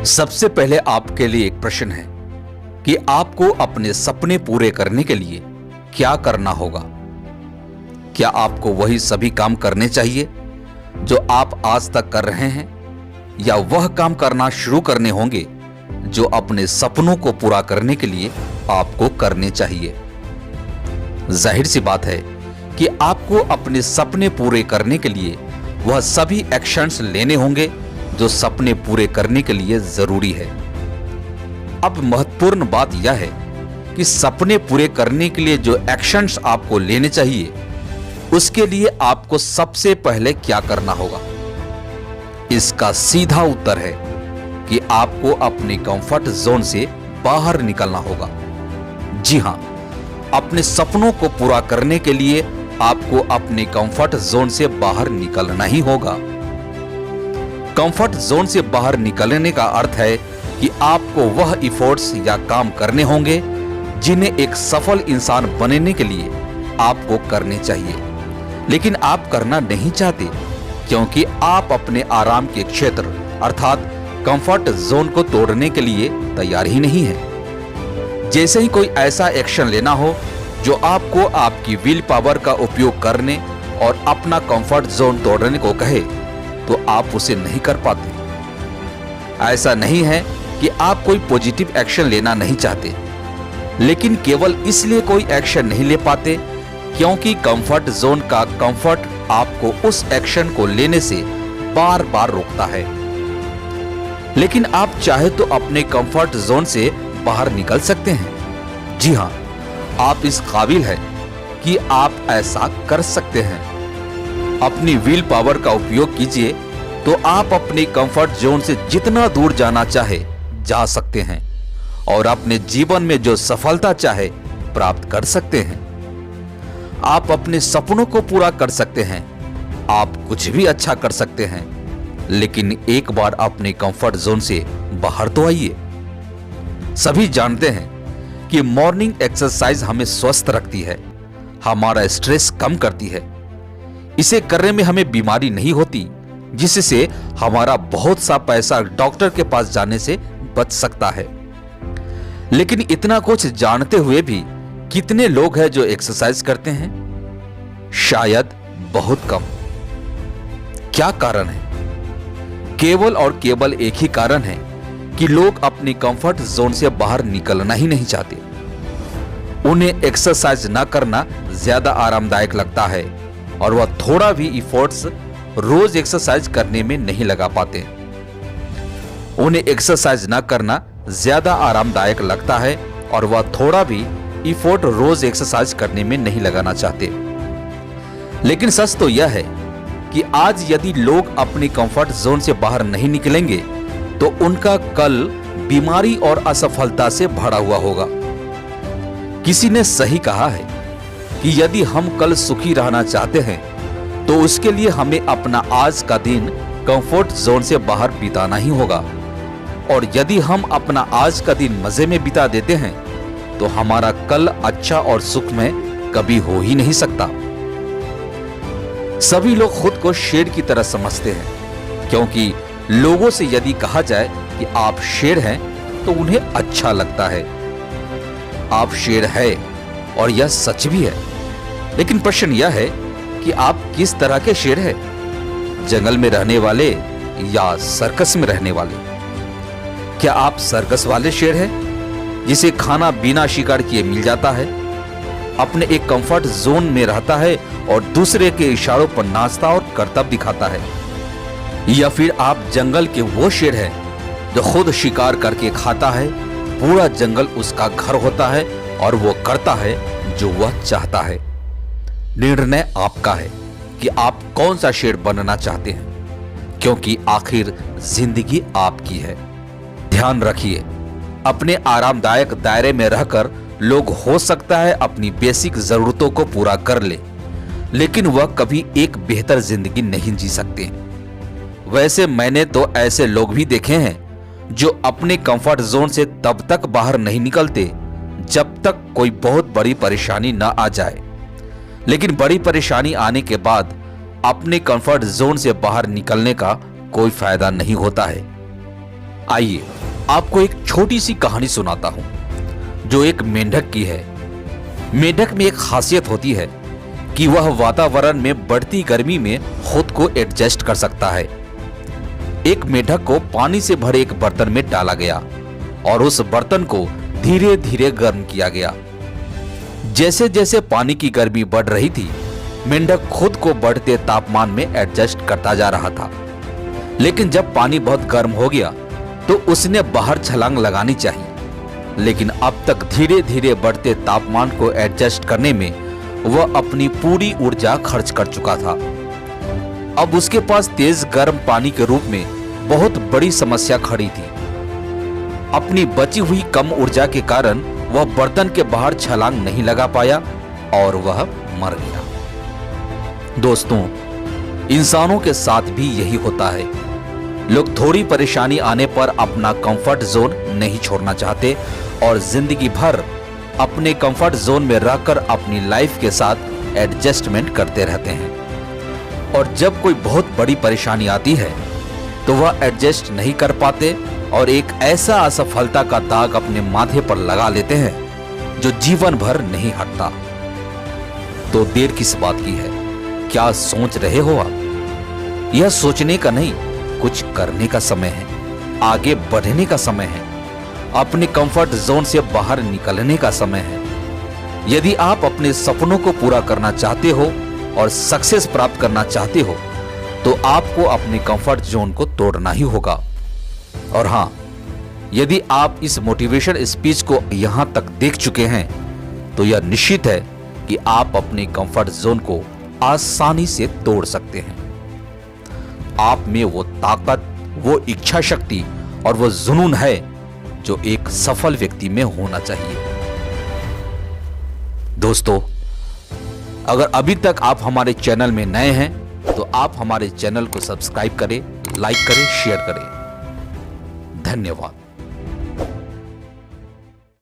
सबसे पहले आपके लिए एक प्रश्न है कि आपको अपने सपने पूरे करने के लिए क्या करना होगा। क्या आपको वही सभी काम करने चाहिए जो आप आज तक कर रहे हैं, या वह काम करना शुरू करने होंगे जो अपने सपनों को पूरा करने के लिए आपको करने चाहिए। जाहिर सी बात है कि आपको अपने सपने पूरे करने के लिए वह सभी एक्शंस लेने होंगे जो सपने पूरे करने के लिए जरूरी है। अब महत्वपूर्ण बात यह है कि सपने पूरे करने के लिए जो एक्शंस आपको लेने चाहिए, उसके लिए आपको सबसे पहले क्या करना होगा। इसका सीधा उत्तर है कि आपको अपने कंफर्ट जोन से बाहर निकलना होगा। जी हां, अपने सपनों को पूरा करने के लिए आपको अपने कंफर्ट जोन से बाहर निकलना ही होगा। कंफर्ट जोन से बाहर निकलने का अर्थ है कि आपको वह एफर्ट्स या काम करने होंगे जिन्हें एक सफल इंसान बनने के लिए आपको करने चाहिए, लेकिन आप करना नहीं चाहते क्योंकि आप अपने आराम के क्षेत्र अर्थात कंफर्ट जोन को तोड़ने के लिए तैयार ही नहीं है। जैसे ही कोई ऐसा एक्शन लेना हो जो आपको आपकी विल पावर का उपयोग करने और अपना कंफर्ट जोन तोड़ने को कहे, तो आप उसे नहीं कर पाते। ऐसा नहीं है कि आप कोई पॉजिटिव एक्शन लेना नहीं चाहते, लेकिन केवल इसलिए कोई एक्शन नहीं ले पाते क्योंकि कंफर्ट जोन का कंफर्ट आपको उस एक्शन को लेने से बार बार रोकता है। लेकिन आप चाहे तो अपने कंफर्ट जोन से बाहर निकल सकते हैं। जी हां, आप इस काबिल हैं कि आप ऐसा कर सकते हैं। अपनी विल पावर का उपयोग कीजिए तो आप अपने कंफर्ट जोन से जितना दूर जाना चाहे जा सकते हैं और अपने जीवन में जो सफलता चाहे प्राप्त कर सकते हैं। आप अपने सपनों को पूरा कर सकते हैं, आप कुछ भी अच्छा कर सकते हैं, लेकिन एक बार अपने कंफर्ट जोन से बाहर तो आइए। सभी जानते हैं कि मॉर्निंग एक्सरसाइज हमें स्वस्थ रखती है, हमारा स्ट्रेस कम करती है। इसे करने में हमें बीमारी नहीं होती, जिससे हमारा बहुत सा पैसा डॉक्टर के पास जाने से बच सकता है। लेकिन इतना कुछ जानते हुए भी कितने लोग हैं जो एक्सरसाइज करते हैं? शायद बहुत कम। क्या कारण है? केवल और केवल एक ही कारण है कि लोग अपनी कंफर्ट जोन से बाहर निकलना ही नहीं चाहते। उन्हें एक्सरसाइज ना करना ज्यादा आरामदायक लगता है और वह थोड़ा भी एफर्ट्स रोज एक्सरसाइज करने में नहीं लगा पाते। उन्हें एक्सरसाइज ना करना ज्यादा आरामदायक लगता है और वह थोड़ा भी एफर्ट रोज एक्सरसाइज करने में नहीं लगाना चाहते। लेकिन सच तो यह है कि आज यदि लोग अपनी कंफर्ट जोन से बाहर नहीं निकलेंगे तो उनका कल बीमारी और असफलता से भरा हुआ होगा। किसी ने सही कहा है कि यदि हम कल सुखी रहना चाहते हैं तो उसके लिए हमें अपना आज का दिन कंफर्ट जोन से बाहर बिताना ही होगा, और यदि हम अपना आज का दिन मजे में बिता देते हैं तो हमारा कल अच्छा और सुखमय कभी हो ही नहीं सकता। सभी लोग खुद को शेर की तरह समझते हैं, क्योंकि लोगों से यदि कहा जाए कि आप शेर हैं तो उन्हें अच्छा लगता है। आप शेर है और यह सच भी है, लेकिन प्रश्न यह है कि आप किस तरह के शेर हैं? जंगल में रहने वाले या सर्कस में रहने वाले? क्या आप सर्कस वाले शेर हैं जिसे खाना बिना शिकार किए मिल जाता है, अपने एक कंफर्ट जोन में रहता है और दूसरे के इशारों पर नाचता और करतब दिखाता है? या फिर आप जंगल के वो शेर हैं जो खुद शिकार करके खाता है, पूरा जंगल उसका घर होता है और वो करता है जो वह चाहता है? निर्णय आपका है कि आप कौन सा शेर बनना चाहते हैं, क्योंकि आखिर जिंदगी आपकी है। ध्यान रखिए, अपने आरामदायक दायरे में रहकर लोग हो सकता है अपनी बेसिक जरूरतों को पूरा कर ले, लेकिन वह कभी एक बेहतर जिंदगी नहीं जी सकते। वैसे मैंने तो ऐसे लोग भी देखे हैं जो अपने कंफर्ट जोन से तब तक बाहर नहीं निकलते जब तक कोई बहुत बड़ी परेशानी न आ जाए। लेकिन बड़ी परेशानी आने के बाद अपने कंफर्ट जोन से बाहर निकलने का कोई फायदा नहीं होता है। आइए आपको एक छोटी सी कहानी सुनाता हूं जो एक मेंढक की है। मेंढक में एक खासियत होती है कि वह वातावरण में बढ़ती गर्मी में खुद को एडजस्ट कर सकता है। एक मेंढक को पानी से भरे एक बर्तन में डाला गया और उस बर्तन को धीरे धीरे गर्म किया गया। जैसे जैसे पानी की गर्मी बढ़ रही थी, मेंढक खुद को बढ़ते तापमान में एडजस्ट करता जा रहा था। लेकिन जब पानी बहुत गर्म हो गया तो उसने बाहर छलांग लगानी चाहिए। लेकिन अब तक धीरे धीरे बढ़ते तापमान को एडजस्ट करने में वह अपनी पूरी ऊर्जा खर्च कर चुका था। अब उसके पास तेज गर्म पानी के रूप में बहुत बड़ी समस्या खड़ी थी। अपनी बची हुई कम ऊर्जा के कारण वह बर्तन के बाहर छलांग नहीं लगा पाया और वह मर गया। दोस्तों, इंसानों के साथ भी यही होता है। लोग थोड़ी परेशानी आने पर अपना कंफर्ट जोन नहीं छोड़ना चाहते और जिंदगी भर अपने कंफर्ट जोन में रहकर अपनी लाइफ के साथ एडजस्टमेंट करते रहते हैं। और जब कोई बहुत बड़ी परेशानी आती है तो वह एडजस्ट नहीं कर पाते और एक ऐसा असफलता का दाग अपने माथे पर लगा लेते हैं जो जीवन भर नहीं हटता। तो देर किस बात की है? क्या सोच रहे हो आप? यह सोचने का नहीं, कुछ करने का समय है। आगे बढ़ने का समय है। अपने कंफर्ट जोन से बाहर निकलने का समय है। यदि आप अपने सपनों को पूरा करना चाहते हो और सक्सेस प्राप्त करना चाहते हो तो आपको अपने कंफर्ट जोन को तोड़ना ही होगा। और हां, यदि आप इस मोटिवेशन स्पीच को यहां तक देख चुके हैं तो यह निश्चित है कि आप अपने कंफर्ट जोन को आसानी से तोड़ सकते हैं। आप में वो ताकत, वो इच्छा शक्ति और वो जुनून है जो एक सफल व्यक्ति में होना चाहिए। दोस्तों, अगर अभी तक आप हमारे चैनल में नए हैं तो आप हमारे चैनल को सब्सक्राइब करें, लाइक करें, शेयर करें। धन्यवाद।